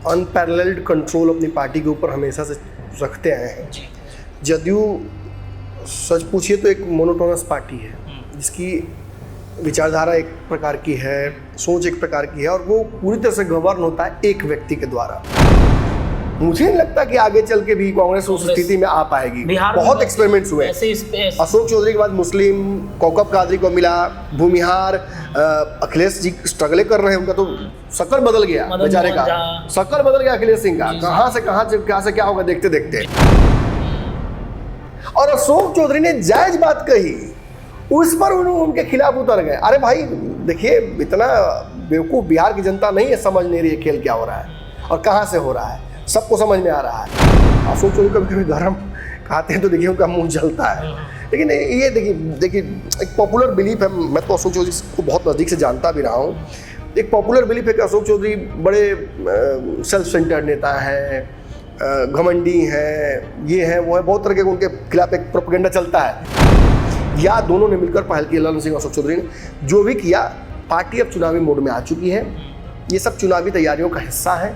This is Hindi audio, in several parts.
अनपैरेलल्ड कंट्रोल अपनी पार्टी के ऊपर हमेशा से रखते आए हैं। जदयू सच पूछिए तो एक मोनोटोनस पार्टी है जिसकी विचारधारा एक प्रकार की है, सोच एक प्रकार की है और वो पूरी तरह से गवर्न होता है एक व्यक्ति के द्वारा। मुझे नहीं लगता कि आगे चल के भी कांग्रेस उस स्थिति में आ पाएगी। बहुत एक्सपेरिमेंट्स हुए, अशोक चौधरी के बाद मुस्लिम, कौकब कादरी को मिला, भूमिहार, अखिलेश जी स्ट्रगल कर रहे हैं, उनका तो शक्ल बदल गया बेचारे का, शक्ल बदल गया अखिलेश सिंह का, कहाँ से क्या होगा देखते देखते। और अशोक चौधरी ने जायज बात कही, उस पर उनके खिलाफ उतर गए। अरे भाई देखिए, इतना बेवकूफ बिहार की जनता नहीं है, समझ नहीं रही है खेल क्या हो रहा है और कहाँ से हो रहा है, सबको समझ में आ रहा है। अशोक चौधरी कभी कभी गरम खाते हैं तो देखिए उनका मुंह जलता है, लेकिन ये देखिए एक पॉपुलर बिलीफ है, मैं तो अशोक चौधरी को बहुत नज़दीक से जानता भी रहा हूँ। एक पॉपुलर बिलीफ है कि अशोक चौधरी बड़े सेल्फ सेंटर्ड नेता हैं, घमंडी हैं, ये हैं वो है, बहुत तरह के उनके खिलाफ एक प्रोपेगेंडा चलता है। या दोनों ने मिलकर पहल की, ललन सिंह अशोक चौधरी ने जो भी किया, पार्टी अब चुनावी मोड में आ चुकी है, ये सब चुनावी तैयारियों का हिस्सा है।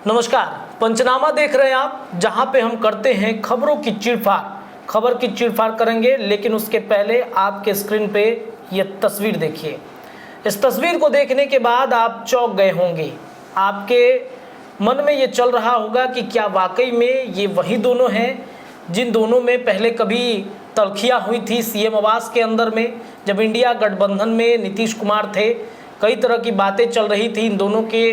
नमस्कार, पंचनामा देख रहे हैं आप, जहां पे हम करते हैं खबरों की चीरफाड़। खबर की चीरफाड़ करेंगे, लेकिन उसके पहले आपके स्क्रीन पे ये तस्वीर देखिए। इस तस्वीर को देखने के बाद आप चौंक गए होंगे, आपके मन में ये चल रहा होगा कि क्या वाकई में ये वही दोनों हैं जिन दोनों में पहले कभी तल्खियाँ हुई थी सीएम आवास के अंदर में, जब इंडिया गठबंधन में नीतीश कुमार थे। कई तरह की बातें चल रही थी इन दोनों के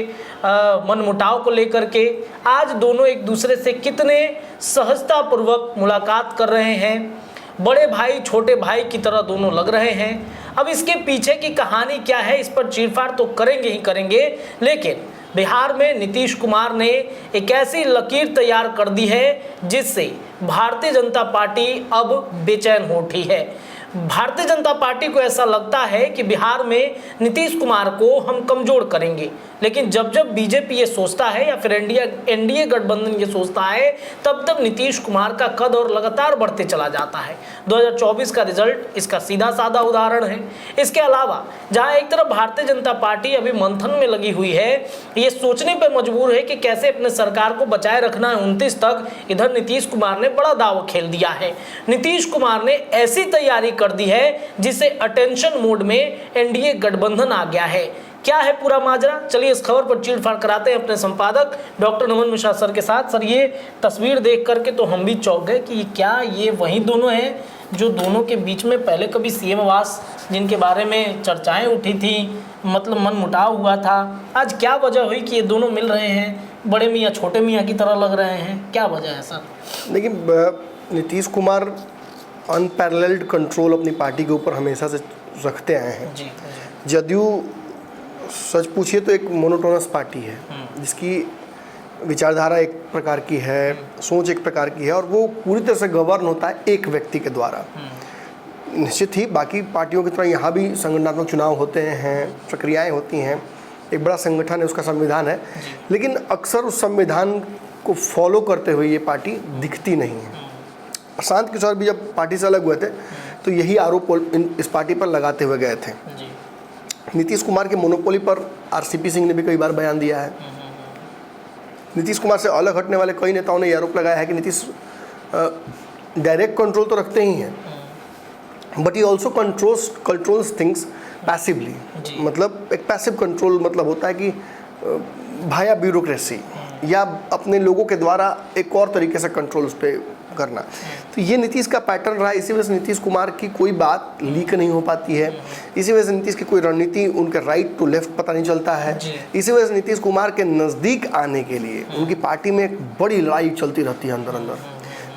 मनमुटाव को लेकर के। आज दोनों एक दूसरे से कितने सहजतापूर्वक मुलाकात कर रहे हैं, बड़े भाई छोटे भाई की तरह दोनों लग रहे हैं। अब इसके पीछे की कहानी क्या है, इस पर चीरफाड़ तो करेंगे ही करेंगे, लेकिन बिहार में नीतीश कुमार ने एक ऐसी लकीर तैयार कर दी है जिससे भारतीय जनता पार्टी अब बेचैन हो उठी है। भारतीय जनता पार्टी को ऐसा लगता है कि बिहार में नीतीश कुमार को हम कमज़ोर करेंगे, लेकिन जब जब बीजेपी ये सोचता है या फिर एनडीए गठबंधन ये सोचता है, तब तब नीतीश कुमार का कद और लगातार बढ़ते चला जाता है। 2024 का रिजल्ट इसका सीधा साधा उदाहरण है। इसके अलावा जहां एक तरफ भारतीय जनता पार्टी अभी मंथन में लगी हुई है, ये सोचने पर मजबूर है कि कैसे अपने सरकार को बचाए रखना है 29 तक, इधर नीतीश कुमार ने बड़ा दाव खेल दिया है। नीतीश कुमार ने ऐसी तैयारी कर दी है जिससे अटेंशन मोड में एनडीए गठबंधन आ गया है। क्या है पूरा माजरा, चलिए इस खबर पर चीरफाड़ कराते हैं अपने संपादक डॉक्टर नमन मिश्रा सर के साथ। सर, ये तस्वीर देख करके तो हम भी चौंक गए कि क्या ये वही दोनों हैं जो दोनों के बीच में पहले कभी सीएम आवास जिनके बारे में चर्चाएं उठी थी, मतलब मन मुटाव हुआ था। आज क्या वजह हुई कि ये दोनों मिल रहे हैं, बड़े मियाँ छोटे मियाँ की तरह लग रहे हैं, क्या वजह है सर? देखिए, नीतीश कुमार अनपैरेलल्ड कंट्रोल अपनी पार्टी के ऊपर हमेशा से रखते आए हैं। जदयू सच पूछिए तो एक मोनोटोनस पार्टी है जिसकी विचारधारा एक प्रकार की है, सोच एक प्रकार की है और वो पूरी तरह से गवर्न होता है एक व्यक्ति के द्वारा। निश्चित ही बाकी पार्टियों की तरह यहाँ भी संगठनात्मक चुनाव होते हैं, प्रक्रियाएं होती हैं, एक बड़ा संगठन है, उसका संविधान है, लेकिन अक्सर उस संविधान को फॉलो करते हुए ये पार्टी दिखती नहीं है। प्रशांत किशोर भी जब पार्टी से अलग हुए थे तो यही आरोप इस पार्टी पर लगाते हुए गए थे। नीतीश कुमार के मोनोपोली पर आरसीपी सिंह ने भी कई बार बयान दिया है। नीतीश कुमार से अलग हटने वाले कई नेताओं ने यह आरोप लगाया है कि नीतीश डायरेक्ट कंट्रोल तो रखते ही हैं, but he also controls things passively. मतलब एक पैसिव कंट्रोल मतलब होता है कि भाया ब्यूरोक्रेसी या अपने लोगों के द्वारा एक और तरीके से कंट्रोल उस पर करना। तो ये नीतीश का पैटर्न रहा। इसी वजह से नीतीश कुमार की कोई बात लीक नहीं हो पाती है, इसी वजह से नीतीश की कोई रणनीति, उनके राइट टू लेफ्ट पता नहीं चलता है। इसी वजह से नीतीश कुमार के नज़दीक आने के लिए उनकी पार्टी में एक बड़ी लड़ाई चलती रहती है अंदर अंदर,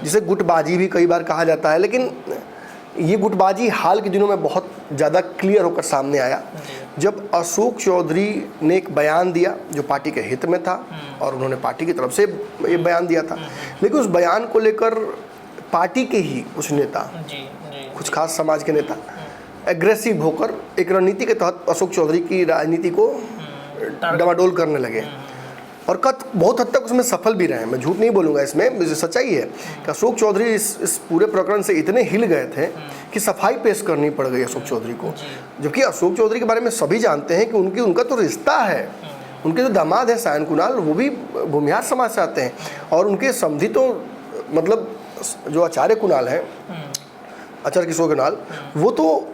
जिसे गुटबाजी भी कई बार कहा जाता है। लेकिन ये गुटबाजी हाल के दिनों में बहुत ज़्यादा क्लियर होकर सामने आया जब अशोक चौधरी ने एक बयान दिया जो पार्टी के हित में था और उन्होंने पार्टी की तरफ से ये बयान दिया था। लेकिन उस बयान को लेकर पार्टी के ही कुछ नेता, कुछ खास समाज के नेता एग्रेसिव होकर एक रणनीति के तहत अशोक चौधरी की राजनीति को डमाडोल करने लगे। और बहुत हद तक उसमें सफल भी रहे हैं, मैं झूठ नहीं बोलूँगा, इसमें सच्चाई है कि अशोक चौधरी इस पूरे प्रकरण से इतने हिल गए थे कि सफाई पेश करनी पड़ गई अशोक चौधरी को। जबकि अशोक चौधरी के बारे में सभी जानते हैं कि उनका तो रिश्ता है, उनके जो दामाद है सायन कुणाल, वो भी भूमिहार समाज से आते हैं, और उनके समधी तो मतलब जो आचार्य कुणाल हैं, आचार्य किशोर कुणाल, वो तो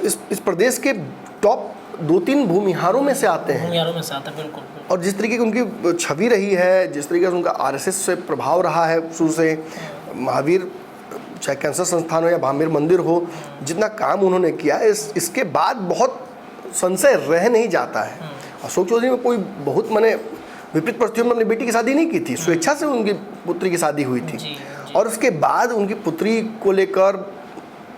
इस प्रदेश के टॉप 2-3 भूमिहारों में से आते हैं। भूमिहारों में से आते हैं, बिल्कुल। और जिस तरीके की उनकी छवि रही है, जिस तरीके से उनका आरएसएस से प्रभाव रहा है शुरू से, महावीर चाहे कैंसर संस्थान हो या भामीर मंदिर हो, जितना काम उन्होंने किया इसके बाद बहुत संशय रह नहीं जाता है। अशोक चौधरी में कोई बहुत मैंने विपरीत परिस्थितियों में अपनी बेटी की शादी नहीं की थी, स्वेच्छा से उनकी पुत्री की शादी हुई थी। और उसके बाद उनकी पुत्री को लेकर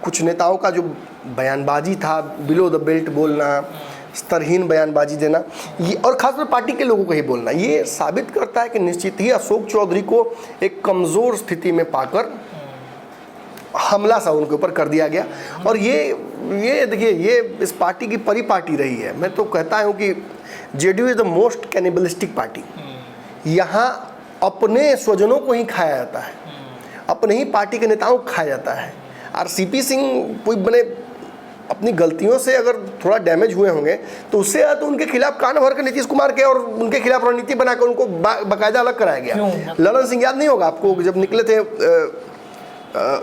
कुछ नेताओं का जो बयानबाजी था, बिलो द बेल्ट बोलना, स्तरहीन बयानबाजी देना, ये और खासकर पार्टी के लोगों को ही बोलना, ये साबित करता है कि निश्चित ही अशोक चौधरी को एक कमज़ोर स्थिति में पाकर हमला सा उनके ऊपर कर दिया गया। और ये देखिए, ये इस पार्टी की परिपाटी रही है। मैं तो कहता हूँ कि JDU is the most cannibalistic party. यहाँ अपने स्वजनों को ही खाया जाता है, अपने ही पार्टी के नेताओं को खाया जाता है। और सीपी सिंह कोई बने अपनी गलतियों से अगर थोड़ा डैमेज हुए होंगे तो उससे तो उनके खिलाफ कान भर कर नीतीश कुमार के और उनके खिलाफ रणनीति बनाकर उनको बाकायदा अलग कराया गया। ललन सिंह याद नहीं होगा आपको, जब निकले थे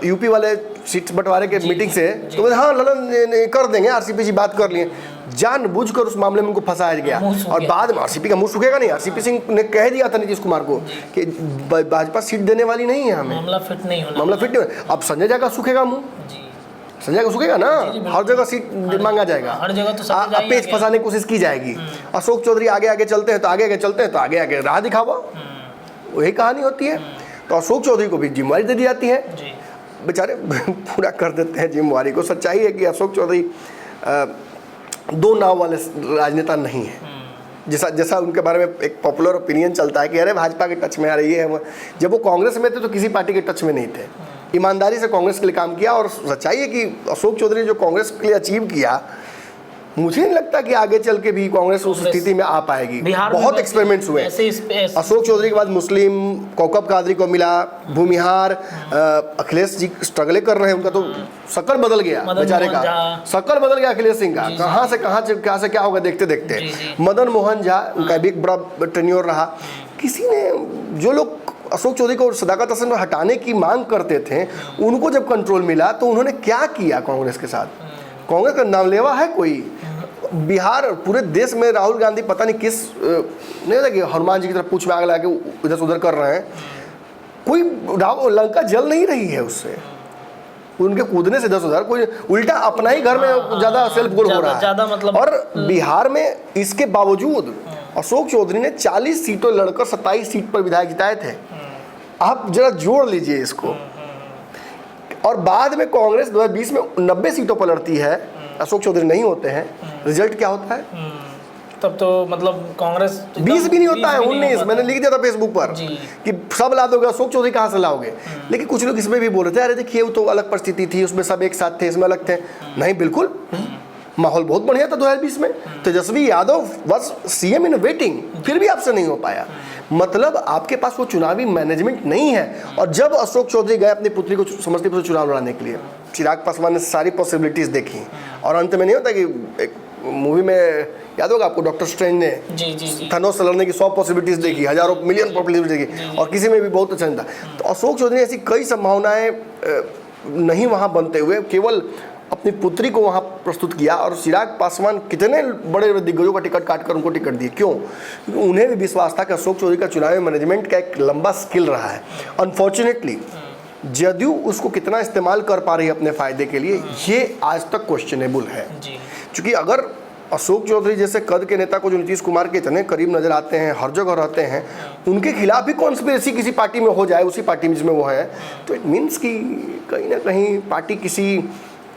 यूपी वाले सीट बंटवारे के मीटिंग से, तो बोले हाँ ललन कर देंगे, आरसीपी जी बात कर लिए, जानबूझकर उस मामले में उनको फंसाया गया। और बाद में आरसीपी का मुंह सूखेगा नहीं, आरसीपी सिंह ने कह दिया था नीतीश कुमार को कि भाजपा सीट देने वाली नहीं है, हमें मामला फिट नहीं होना, मामला फिट नहीं। अब संजय झा का सूखेगा मुंह, संजय का सूखेगा ना, हर जगह सीट मांगा जाएगा, हर जगह तो पेच फंसाने की कोशिश की जाएगी। अशोक चौधरी आगे आगे चलते हैं तो आगे आगे चलते हैं तो आगे आगे राह दिखावा, वही कहानी होती है। तो अशोक चौधरी को भी जिम्मेवारी दे दी जाती है, बेचारे पूरा कर देते हैं जिम्मेवारी को। सच्चाई है कि अशोक चौधरी 2 नाव वाले राजनेता नहीं है। जैसा उनके बारे में एक पॉपुलर ओपिनियन चलता है कि अरे भाजपा के टच में आ रही है, जब वो कांग्रेस में थे तो किसी पार्टी के टच में नहीं थे, ईमानदारी से कांग्रेस के लिए काम किया। और सच्चाई है कि अशोक चौधरी ने जो कांग्रेस के लिए अचीव किया, मुझे नहीं लगता कि आगे चल के भी कांग्रेस उस स्थिति में आ पाएगी। बहुत एक्सपेरिमेंट्स हुए अशोक चौधरी के बाद, मुस्लिम कौकब कादरी को मिला, भूमिहार, अखिलेश जी स्ट्रगल कर रहे हैं, उनका तो शक्ल बदल गया बेचारे का, शक्ल बदल गया अखिलेश सिंह का, कहाँ से क्या होगा देखते देखते। मदन मोहन झा, उनका भी एक बड़ा टेन्योर रहा। किसी ने, जो लोग अशोक चौधरी को सदाकत हसन को हटाने की मांग करते थे, उनको जब कंट्रोल मिला तो उन्होंने क्या किया कांग्रेस के साथ? कांग्रेस का नामलेवा है कोई? बिहार, पूरे देश में राहुल गांधी पता नहीं किस नहीं होता कि हनुमान जी की तरफ पूछ में आग लगा के इधर से उधर कर रहे हैं, कोई लंका जल नहीं रही है उससे, उनके कूदने से 10 उधर, कोई उल्टा अपना ही घर में ज़्यादा सेल्फ गोल हो रहा है। मतलब और बिहार में इसके बावजूद अशोक चौधरी ने 40 सीटों लड़कर 27 सीट पर विधायक जिताए थे। आप जरा जोड़ लीजिए इसको। और बाद में कांग्रेस 2020 में 90 सीटों पर लड़ती है, अशोक चौधरी नहीं होते हैं। रिजल्ट क्या होता है? तब तो मतलब कांग्रेस 20 भी नहीं होता है, 19। मैंने लिख दिया था फेसबुक पर कि सब ला दोगे, अशोक चौधरी कहाँ से लाओगे? लेकिन कुछ लोग इसमें भी बोल रहे थे, अरे देखिए वो तो अलग परिस्थिति थी, उसमें सब एक साथ थे, इसमें अलग थे। नहीं, बिल्कुल माहौल बहुत बढ़िया था 2020 में। Tejashwi Yadav was CM in waiting, फिर भी आपसे नहीं हो पाया। मतलब आपके पास वो चुनावी मैनेजमेंट नहीं है। और जब अशोक चौधरी गए अपनी पुत्री को समस्तीपुर से चुनाव लड़ाने के लिए, चिराग पासवान ने सारी पॉसिबिलिटीज़ देखी, और अंत में नहीं होता कि एक मूवी में याद होगा आपको, डॉक्टर स्ट्रेंज ने थनोस से लड़ने की 100 पॉसिबिलिटीज़ देखी, हज़ारों मिलियन पॉसिबिलिटीज देखी, और किसी में भी बहुत अच्छा नहीं था। तो अशोक चौधरी ऐसी कई संभावनाएं नहीं वहाँ बनते हुए केवल अपनी पुत्री को वहाँ प्रस्तुत किया। और चिराग पासवान कितने बड़े दिग्गजों का टिकट काट कर उनको टिकट दिए, क्यों? क्योंकि उन्हें भी विश्वास था कि अशोक चौधरी का चुनावी मैनेजमेंट का एक लंबा स्किल रहा है। अनफॉर्चुनेटली जदयू उसको कितना इस्तेमाल कर पा रही है अपने फ़ायदे के लिए, ये आज तक क्वेश्चनेबल है। क्योंकि अगर अशोक चौधरी जैसे कद के नेता को, जो नीतीश कुमार के इतने करीब नजर आते हैं, हर जगह रहते हैं, उनके खिलाफ भी कॉन्स्पिरेसी किसी पार्टी में हो जाए, उसी पार्टी में जिसमें वो है, तो इट मीन्स कि कहीं ना कहीं पार्टी किसी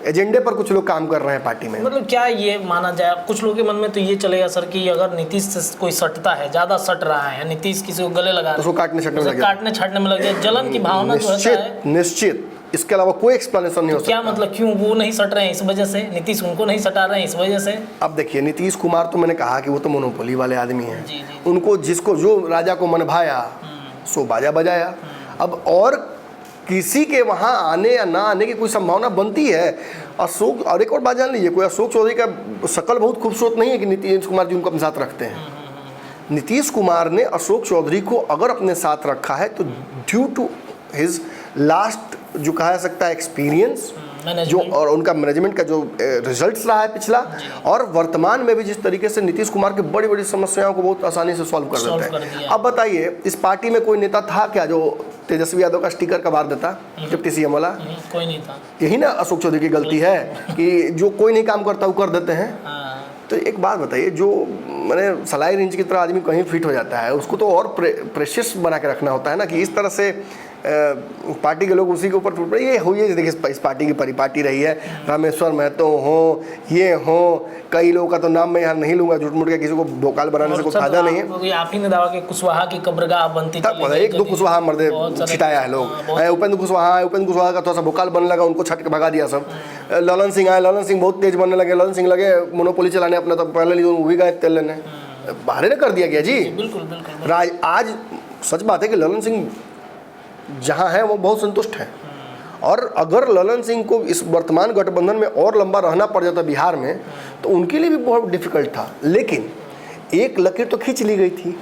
एजेंडे पर कुछ लोग काम कर रहे हैं पार्टी में। मतलब क्या ये माना जाए, कुछ लोगों के मन में तो ये चलेगा सर कि अगर नीतीश से कोई सटता है, ज़्यादा सट रहा है, नीतीश किसी को गले लगा, उसको काटने छाटने में लग जाए, जलन की भावना जो है निश्चित इसके अलावा कोई एक्सप्लेनेशन नहीं हो सकता। क्या मतलब, क्यों वो नहीं सट रहे हैं इस वजह से, नीतीश उनको नहीं सटा रहे हैं इस वजह से? अब देखिए, नीतीश कुमार तो मैंने कहा कि वो तो मोनोपोली वाले आदमी हैं। जी, जी। उनको जिसको जो राजा को मन भाया सो बाजा बजाया। अब और किसी के वहाँ आने या ना आने की कोई संभावना बनती है। अशोक, और एक और बात जान लीजिए, कोई अशोक चौधरी का शक्ल बहुत खूबसूरत नहीं है कि नीतीश कुमार जी उनको अपने साथ रखते हैं। नीतीश कुमार ने अशोक चौधरी को अगर अपने साथ रखा है तो ड्यू टू हिज लास्ट जो कहा जा सकता है एक्सपीरियंस, जो और उनका मैनेजमेंट का जो रिजल्ट्स रहा है पिछला, और वर्तमान में भी जिस तरीके से नीतीश कुमार की बड़ी बड़ी समस्याओं को बहुत आसानी से सॉल्व कर देते हैं। अब बताइए, इस पार्टी में कोई नेता था क्या जो तेजस्वी यादव का स्टिकर कबार देता, डिप्टी सीएम वाला? कोई नहीं था। यही ना अशोक चौधरी की गलती है कि जो कोई नहीं काम करता वो कर देते हैं। तो एक बात बताइए, जो मैंने सलाई रेंज की तरह आदमी कहीं फिट हो जाता है, उसको तो और प्रेशियस बना के रखना होता है ना, कि इस तरह से पार्टी के लोग उसी के ऊपर टूट पड़े। ये हुई है, देखिए इस पार्टी की परिपाटी रही है, रामेश्वर महतो हो, ये हो, कई लोगों का तो नाम मैं यहाँ नहीं लूंगा, झूठ मूठ के किसी को भोकाल बनाने से कोई फायदा नहीं है। आप ही ने दावा कि कुशवाहा की कब्रगाह बनती थी, एक दो कुशवाहा मर्दे छिटाया है लोग, उपेंद्र कुशवाहा का थोड़ा सा भोकाल बनने लगा, उनको छट के भगा दिया सब। ललन सिंह आए, ललन सिंह बहुत तेज बनने लगे, ललन सिंह लगे मोनोपोली चलाने अपना, तो पहले वो भी गए तेल लेने, बाहर ने कर दिया गया जी। बिल्कुल। आज सच बात है कि ललन सिंह जहाँ है वो बहुत संतुष्ट है, और अगर ललन सिंह को इस वर्तमान गठबंधन में और लंबा रहना पड़ जाता बिहार में तो उनके लिए भी बहुत डिफिकल्ट था। लेकिन एक लकीर तो खींच ली गई थी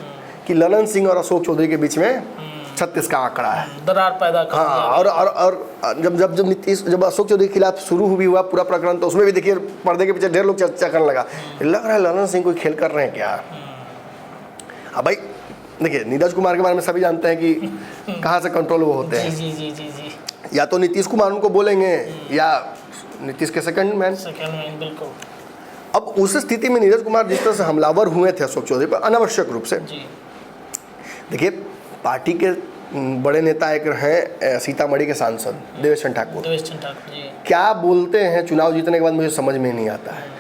कि ललन सिंह और अशोक चौधरी के बीच में 36 का आंकड़ा है, दरार पैदा कर। हाँ, और जब अशोक चौधरी के खिलाफ शुरू हुआ पूरा प्रकरण, तो उसमें भी देखिए पर्दे के पीछे ढेर लोग चर्चा करने लगा, लग रहा है ललन सिंह कोई खेल कर रहे हैं क्या। अब भाई देखिए, नीरज कुमार के बारे में सभी जानते हैं कि कहाँ से कंट्रोल वो होते हैं। जी। या तो नीतीश कुमार उनको बोलेंगे या नीतीश के सेकंड मैन। बिल्कुल। अब उस स्थिति में नीरज कुमार जिस तरह से हमलावर हुए थे अशोक चौधरी पर अनावश्यक रूप से, देखिए पार्टी के बड़े नेता एक हैं सीतामढ़ी के सांसद देवेश चंद्र ठाकुर, क्या बोलते हैं चुनाव जीतने के बाद मुझे समझ में नहीं आता है।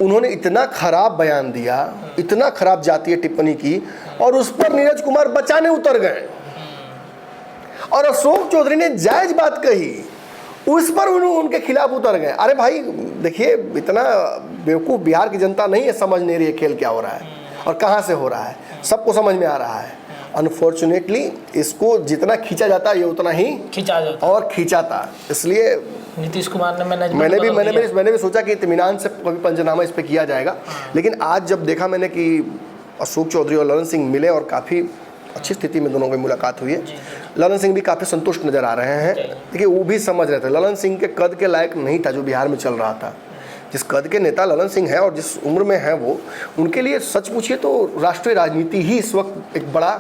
उन्होंने इतना खराब बयान दिया, इतना खराब जातीय टिप्पणी की, और उस पर नीरज कुमार बचाने उतर गए, और अशोक चौधरी ने जायज बात कही, उस पर उनके खिलाफ उतर गए। अरे भाई देखिए, इतना बेवकूफ़ बिहार की जनता नहीं है, समझ नहीं रही है खेल क्या हो रहा है और कहाँ से हो रहा है, सबको समझ में आ रहा है। अनफॉर्चुनेटली इसको जितना खींचा जाता है ये उतना ही खींचाता। इसलिए नीतीश कुमार ने मैंने भी सोचा कि इत्मीनान से कभी पंचनामा इस पे किया जाएगा। लेकिन आज जब देखा मैंने कि अशोक चौधरी और ललन सिंह मिले और काफ़ी अच्छी स्थिति में दोनों की मुलाकात हुई है, ललन सिंह भी काफ़ी संतुष्ट नज़र आ रहे हैं। देखिए वो भी समझ रहे थे ललन सिंह के कद के लायक नहीं था जो बिहार में चल रहा था। जिस कद के नेता ललन सिंह हैं और जिस उम्र में हैं वो, उनके लिए सच पूछिए तो राष्ट्रीय राजनीति ही इस वक्त एक बड़ा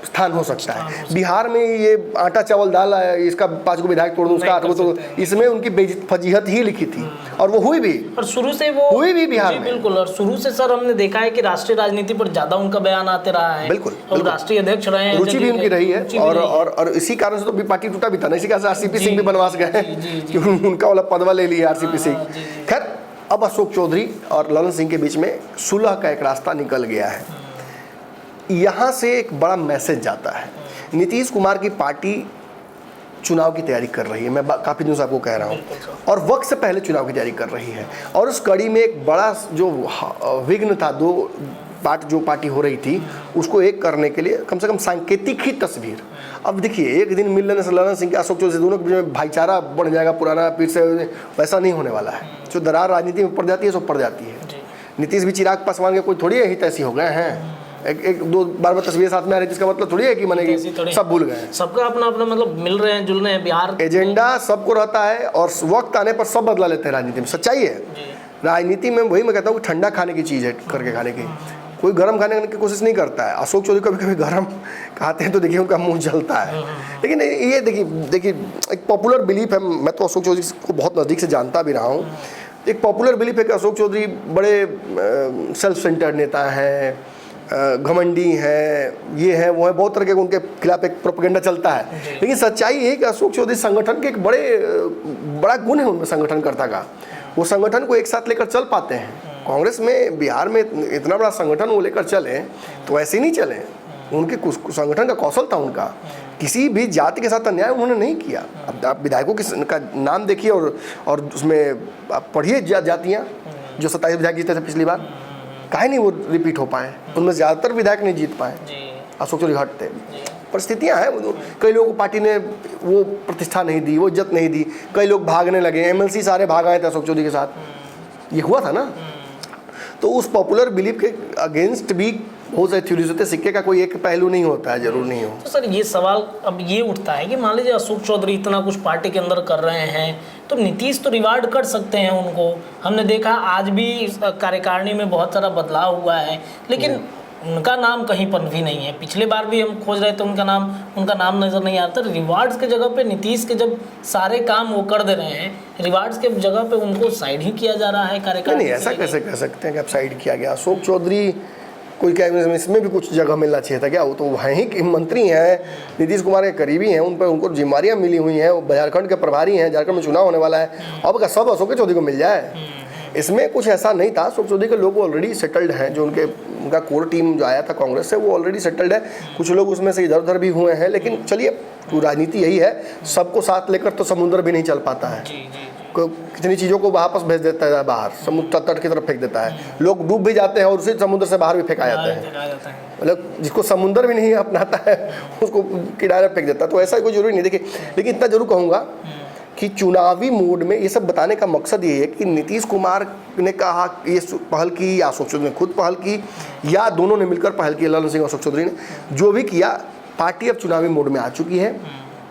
स्थान हो सकता है। बिहार में ये आटा चावल दाल है, इसका 5 को विधायक तोड़ दूं, उसका 8 को तो इसमें उनकी फजीहत ही लिखी थी, और वो हुई भी, और शुरू से वो हुई भी बिहार में। बिल्कुल, और शुरू से सर हमने देखा है कि राष्ट्रीय राजनीति पर ज्यादा उनका बयान आते रहा है। बिल्कुल, और राष्ट्रीय अध्यक्ष रहे हैं, रुचि भी उनकी रही है, और इसी कारण से तो पार्टी टूटा भी था ना। इसी कारण से आरसीपी सिंह भी बनवास गए कि उनका वाला पदवा ले लिया आरसीपी सिंह। खैर, अब अशोक चौधरी और ललन सिंह के बीच में सुलह का एक रास्ता निकल गया है। यहाँ से एक बड़ा मैसेज जाता है। नीतीश कुमार की पार्टी चुनाव की तैयारी कर रही है, मैं काफ़ी दिनों से आपको कह रहा हूँ, और वक्त से पहले चुनाव की तैयारी कर रही है। और उस कड़ी में एक बड़ा जो विघ्न था, 2 पार्ट जो पार्टी हो रही थी उसको एक करने के लिए कम से कम सांकेतिक ही तस्वीर। अब देखिए, एक दिन मिल लेने से ललन सिंह के अशोक चौधरी दोनों के बीच में भाईचारा बढ़ जाएगा पुराना, फिर से वैसा नहीं होने वाला है। जो दरार राजनीति में पड़ जाती है सो पड़ जाती है। नीतीश भी चिराग पासवान के कोई थोड़ी यही तैसी हो गए हैं, एक 2 बार तस्वीरें साथ में आ रही है, जिसका मतलब थोड़ी है कि मैंने सब भूल गए। सबका अपना अपना मतलब मिल रहे हैं, जुल रहे हैं। बिहार एजेंडा सबको रहता है और वक्त आने पर सब बदला लेते हैं। राजनीति में सच्चाई है, राजनीति में वही मैं कहता हूँ ठंडा खाने की चीज़ है करके खाने की, कोई गर्म खाने की कोशिश नहीं करता है। अशोक चौधरी कभी कभी गर्म खाते हैं तो देखिए उनका मुंह जलता है। लेकिन ये देखिए एक पॉपुलर बिलीफ है, मैं तो अशोक चौधरी को बहुत नज़दीक से जानता भी रहा हूँ। एक पॉपुलर बिलीफ है कि अशोक चौधरी बड़े सेल्फ सेंटर्ड नेता हैं, घमंडी है, ये है वो है, बहुत तरह के उनके खिलाफ एक प्रोपेगेंडा चलता है। लेकिन सच्चाई ये है कि अशोक चौधरी संगठन के एक बड़ा गुण है उनमें, संगठनकर्ता का। वो संगठन को एक साथ लेकर चल पाते हैं। कांग्रेस में बिहार में इतना बड़ा संगठन वो लेकर चले तो ऐसे नहीं चले, उनके संगठन का कौशल था उनका किसी भी जाति के साथ अन्याय उन्होंने नहीं किया। अब आप विधायकों का नाम देखिए और उसमें आप पढ़िए जातियाँ जो 27 विधायक जीते थे पिछली बार, काहे नहीं वो रिपीट हो पाए, उनमें ज़्यादातर विधायक नहीं जीत पाए, अशोक चौधरी हटते। परिस्थितियाँ हैं, कई लोगों को पार्टी ने वो प्रतिष्ठा नहीं दी, वो इज्जत नहीं दी, कई लोग भागने लगे, MLC सारे भाग आए थे अशोक चौधरी के साथ, ये हुआ था ना। तो उस पॉपुलर बिलीफ के अगेंस्ट भी बहुत सारे थ्योरीज होते हैं, सिक्के का कोई एक पहलू नहीं होता है, जरूर नहीं हो। तो सर ये सवाल अब ये उठता है कि मान लीजिए अशोक चौधरी इतना कुछ पार्टी के अंदर कर रहे हैं, तो नीतीश तो रिवार्ड कर सकते हैं उनको। हमने देखा आज भी कार्यकारिणी में बहुत सारा बदलाव हुआ है, लेकिन उनका नाम कहीं पर भी नहीं है। पिछले बार भी हम खोज रहे थे उनका नाम नज़र नहीं आ रहा था। रिवार्ड्स के जगह पे नीतीश के जब सारे काम वो कर दे रहे हैं, रिवार्ड्स के जगह पे उनको साइड ही किया जा रहा है कार्यकारिणी। नहीं, ऐसा कैसे कह सकते हैं कि अब साइड किया गया? अशोक चौधरी कोई क्या इसमें भी कुछ जगह मिलना चाहिए था क्या? वो तो हैं ही मंत्री हैं, नीतीश कुमार के करीबी हैं, उन पर उनको जिम्मेदारियाँ मिली हुई हैं, वो झारखंड के प्रभारी हैं, झारखंड में चुनाव होने वाला है, अब का सब अशोक चौधरी को मिल जाए? इसमें कुछ ऐसा नहीं था। अशोक चौधरी के लोग ऑलरेडी सेटल्ड हैं, जो उनका कोर टीम जो आया था कांग्रेस से, वो ऑलरेडी सेटल्ड है। कुछ लोग उसमें से इधर उधर भी हुए हैं, लेकिन चलिए राजनीति यही है, सबको साथ लेकर तो समुद्र भी नहीं चल पाता है। कितनी चीज़ों को वापस भेज देता है बाहर, समुद्र तट की तरफ फेंक देता है, लोग डूब भी जाते हैं और उसी समुद्र से बाहर भी फेंका जाते हैं। मतलब जिसको समुद्र भी नहीं अपनाता है उसको किनारे फेंक देता है। तो ऐसा कोई जरूरी नहीं। देखिए, लेकिन इतना जरूर कहूँगा कि चुनावी मोड में ये सब बताने का मकसद ये है कि नीतीश कुमार ने कहा ये पहल की या अशोक चौधरी ने खुद पहल की या दोनों ने मिलकर पहल की, ललन सिंह अशोक चौधरी ने जो भी किया, पार्टी अब चुनावी मोड में आ चुकी है।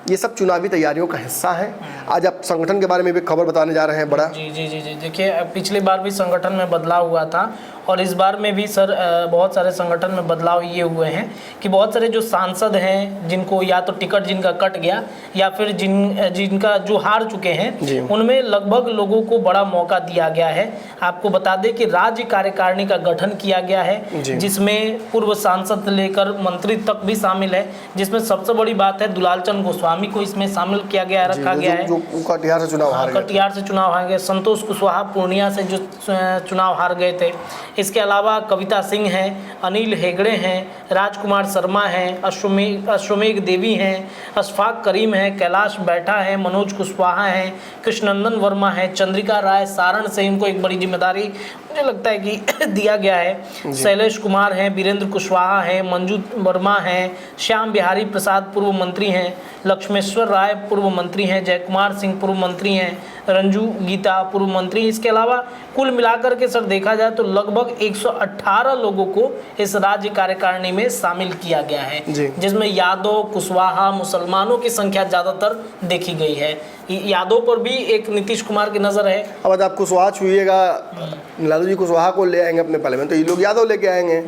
ये सब चुनावी तैयारियों का हिस्सा है। आज आप संगठन के बारे में भी खबर बताने जा रहे हैं बड़ा। जी। देखिए, पिछली बार भी संगठन में बदलाव हुआ था और इस बार में भी सर बहुत सारे संगठन में बदलाव ये हुए हैं कि बहुत सारे जो सांसद हैं जिनको या तो टिकट जिनका कट गया या फिर जिनका जो हार चुके हैं, उनमें लगभग लोगों को बड़ा मौका दिया गया है। आपको बता दें कि राज्य कार्यकारिणी का गठन किया गया है, जिसमें पूर्व सांसद से लेकर मंत्री तक भी शामिल है, जिसमें सबसे बड़ी बात है दुलालचंद गोस्वामी को इसमें शामिल किया गया, रखा गया है। कटिहार से चुनाव हार गए। संतोष कुशवाहा पूर्णिया से जो चुनाव हार गए थे। इसके अलावा कविता सिंह हैं, अनिल हेगड़े हैं, राजकुमार शर्मा हैं, अश्वमेघ देवी हैं, अशफाक करीम हैं, कैलाश बैठा है, मनोज कुशवाहा हैं, कृष्णनंदन वर्मा है, चंद्रिका राय सारण से इनको एक बड़ी जिम्मेदारी मुझे लगता है कि दिया गया है। शैलेश कुमार हैं, वीरेंद्र कुशवाहा हैं, मंजू वर्मा हैं, श्याम बिहारी प्रसाद पूर्व मंत्री हैं, लक्ष्मेश्वर राय पूर्व मंत्री हैं, जयकुमार सिंह पूर्व मंत्री हैं, रंजू गीता पूर्व मंत्री। इसके अलावा कुल मिलाकर के सर देखा जाए तो लगभग 118 लोगों को इस राज्य कार्यकारिणी में शामिल किया गया है, जिसमें यादव, कुशवाहा, मुसलमानों की संख्या ज़्यादातर देखी गई है। यादव पर भी एक नीतीश कुमार की नज़र है। अब आप कुशवाहा छुइएगा, लालू जी कुशवाहा को ले आएंगे अपने पहले में, तो ये लोग यादव लेके आएंगे।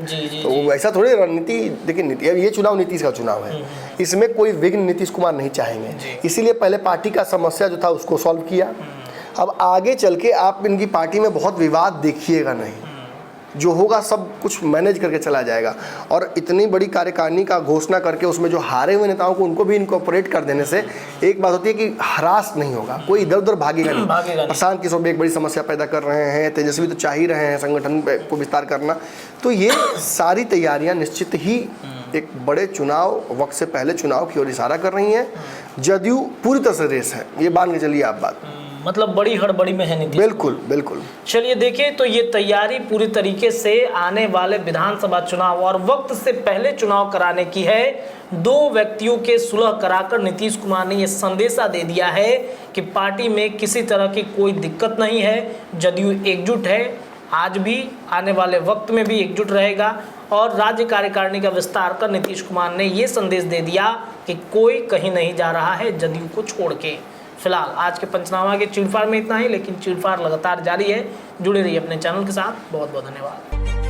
तो ऐसा थोड़ी रणनीति। देखिए नीति, अब ये चुनाव नीतीश का चुनाव है, इसमें कोई विघ्न नीतीश कुमार नहीं चाहेंगे, इसीलिए पहले पार्टी का समस्या जो था उसको सॉल्व किया। अब आगे चल के आप इनकी पार्टी में बहुत विवाद देखिएगा नहीं, जो होगा सब कुछ मैनेज करके चला जाएगा। और इतनी बड़ी कार्यकारिणी का घोषणा करके उसमें जो हारे हुए नेताओं को उनको भी इनकॉर्पोरेट कर देने से एक बात होती है कि हरास नहीं होगा, कोई इधर उधर भागेगा नहीं। प्रशांत किशोर भी एक बड़ी समस्या पैदा कर रहे हैं, तेजस्वी तो चाह ही रहे हैं संगठन को विस्तार करना। तो ये सारी तैयारियां निश्चित ही एक बड़े चुनाव वक्त से पहले चुनाव की ओर इशारा कर रही हैं। जदयू पूरी तरह से रेस है, ये मान के चलिए आप बात, मतलब बड़ी हड़बड़ी में है नीतीश। बिल्कुल। चलिए देखिए, तो ये तैयारी पूरी तरीके से आने वाले विधानसभा चुनाव और वक्त से पहले चुनाव कराने की है। दो व्यक्तियों के सुलह कराकर नीतीश कुमार ने ये संदेशा दे दिया है कि पार्टी में किसी तरह की कोई दिक्कत नहीं है, जदयू एकजुट है, आज भी आने वाले वक्त में भी एकजुट रहेगा। और राज्य कार्यकारिणी का विस्तार कर नीतीश कुमार ने ये संदेश दे दिया कि कोई कहीं नहीं जा रहा है जदयू को छोड़ के। फिलहाल आज के पंचनामा के चीरफाड़ में इतना ही, लेकिन चीरफाड़ लगातार जारी है। जुड़े रहिए अपने चैनल के साथ। बहुत बहुत धन्यवाद।